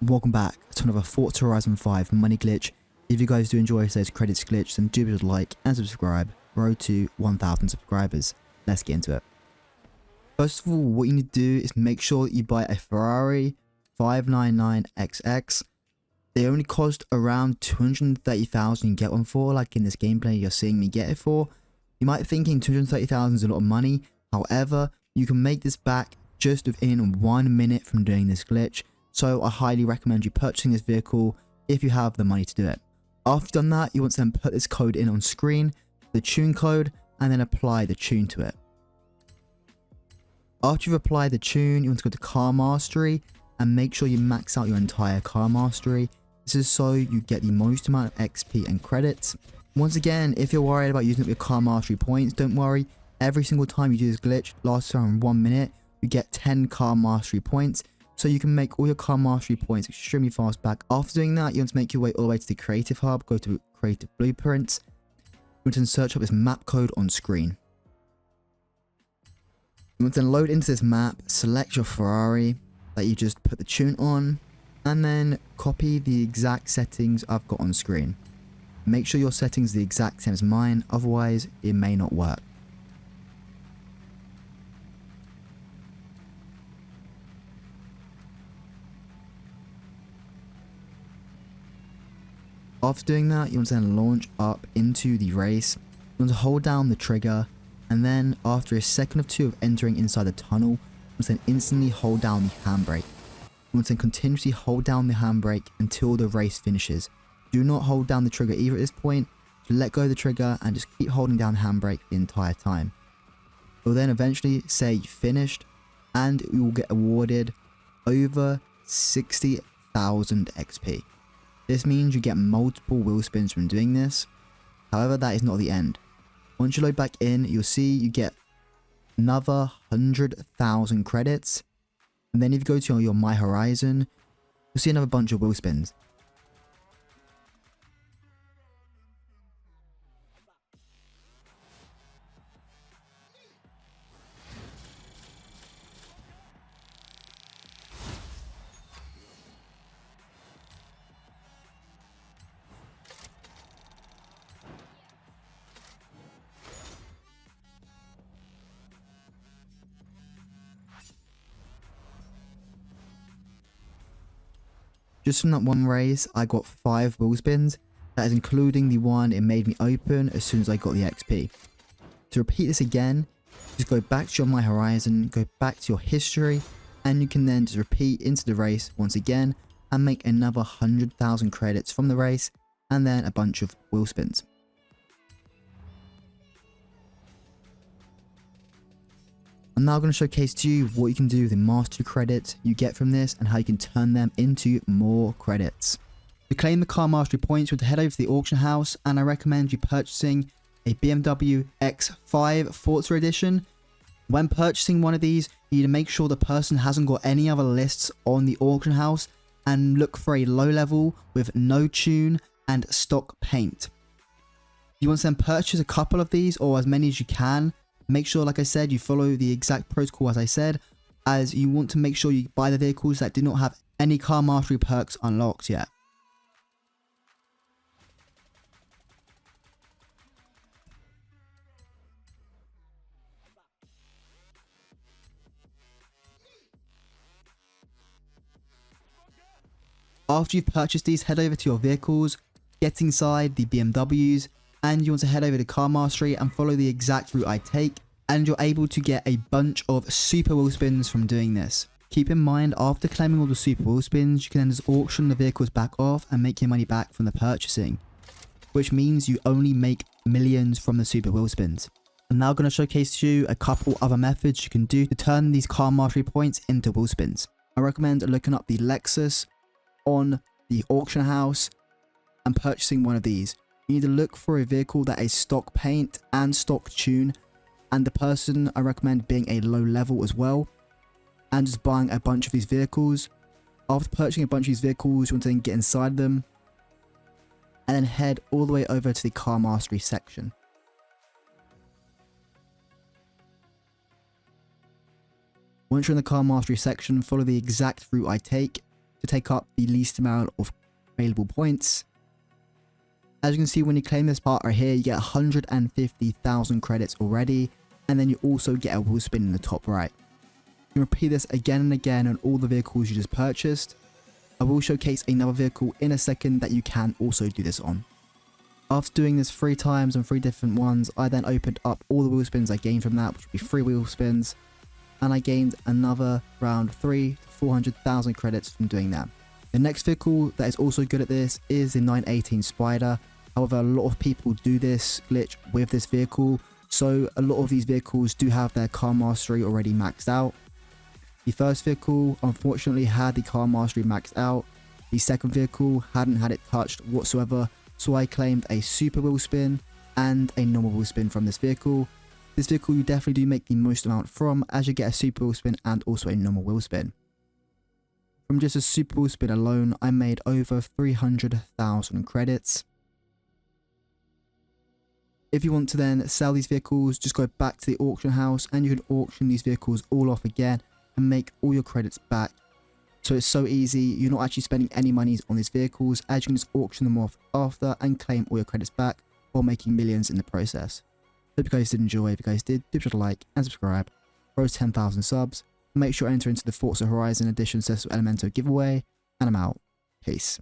Welcome back to another Forza Horizon 5 money glitch. If you guys do enjoy today's credits glitch, then do be sure to like and subscribe. Road to 1000 subscribers. Let's get into it. First of all, what you need to do is make sure that you buy a Ferrari 599XX. They only cost around 230,000 you get one for, like in this gameplay you're seeing me get it for. You might be thinking 230,000 is a lot of money. However, you can make this back just within 1 minute from doing this glitch. So I highly recommend you purchasing this vehicle if you have the money to do it. After you've done that, you want to then put this code in on screen, the tune code, and then apply the tune to it. After you've applied the tune, you want to go to car mastery and make sure you max out your entire car mastery. This is so you get the most amount of XP and credits. Once again, if you're worried about using up your car mastery points, don't worry. Every single time you do this glitch, lasts around 1 minute, you get 10 car mastery points. So you can make all your car mastery points extremely fast back. After doing that, you want to make your way all the way to the creative hub, go to creative blueprints. You want to then search up this map code on screen. You want to then load into this map, select your Ferrari that you just put the tune on, and then copy the exact settings I've got on screen. Make sure your settings are the exact same as mine, otherwise it may not work. After doing that, you want to then launch up into the race. You want to hold down the trigger, and then after a second or two of entering inside the tunnel, you want to then instantly hold down the handbrake. You want to then continuously hold down the handbrake until the race finishes. Do not hold down the trigger either at this point. Just let go of the trigger and just keep holding down the handbrake the entire time. It will then eventually say you finished, and you will get awarded over 60,000 XP. This means you get multiple wheel spins from doing this. However, that is not the end. Once you load back in, you'll see you get another 100,000 credits. And then if you go to your My Horizon, you'll see another bunch of wheel spins. Just from that one race, I got 5 wheel spins. That is including the one it made me open as soon as I got the XP. To repeat this again, just go back to your My Horizon, go back to your history, and you can then just repeat into the race once again and make another 100,000 credits from the race and then a bunch of wheel spins. I'm now going to showcase to you what you can do with the mastery credits you get from this and how you can turn them into more credits. To claim the car mastery points, you want to head over to the auction house, and I recommend you purchasing a BMW X5 Forza edition. When purchasing one of these, you need to make sure the person hasn't got any other lists on the auction house and look for a low level with no tune and stock paint. You want to then purchase a couple of these or as many as you can. Make sure, like I said, you follow the exact protocol as I said, as you want to make sure you buy the vehicles that do not have any car mastery perks unlocked yet. After you've purchased these, head over to your vehicles, get inside the BMWs, and you want to head over to car mastery and follow the exact route I take, and you're able to get a bunch of super wheel spins from doing this. Keep in mind, after claiming all the super wheel spins, you can then just auction the vehicles back off and make your money back from the purchasing, which means you only make millions from the super wheel spins. I'm now going to showcase to you a couple other methods you can do to turn these car mastery points into wheel spins. I recommend looking up the Lexus on the auction house and purchasing one of these. You need to look for a vehicle that is stock paint and stock tune, and the person I recommend being a low level as well, and just buying a bunch of these vehicles. After purchasing a bunch of these vehicles, you want to then get inside them and then head all the way over to the car mastery section. Once you're in the car mastery section, follow the exact route I take. to take up the least amount of available points. As you can see, when you claim this part right here, you get 150,000 credits already, and then you also get a wheel spin in the top right. You can repeat this again and again on all the vehicles you just purchased. I will showcase another vehicle in a second that you can also do this on. After doing this 3 times on 3 different ones, I then opened up all the wheel spins I gained from that, which would be 3 wheel spins, and I gained another around 300 to 400,000 credits from doing that. The next vehicle that is also good at this is the 918 Spider. However, a lot of people do this glitch with this vehicle, so a lot of these vehicles do have their car mastery already maxed out. The first vehicle unfortunately had the car mastery maxed out. The second vehicle hadn't had it touched whatsoever, so I claimed a super wheel spin and a normal wheel spin from this vehicle. This vehicle you definitely do make the most amount from, as you get a super wheel spin and also a normal wheel spin. From just a super wheel spin alone, I made over 300,000 credits. If you want to then sell these vehicles, just go back to the auction house and you can auction these vehicles all off again and make all your credits back. So it's so easy, you're not actually spending any monies on these vehicles, as you can just auction them off after and claim all your credits back while making millions in the process. Hope you guys did enjoy. If you guys did, do be sure to like and subscribe. Rose 10,000 subs. Make sure to enter into the Forza Horizon Edition Cecil Elemento giveaway, and I'm out. Peace.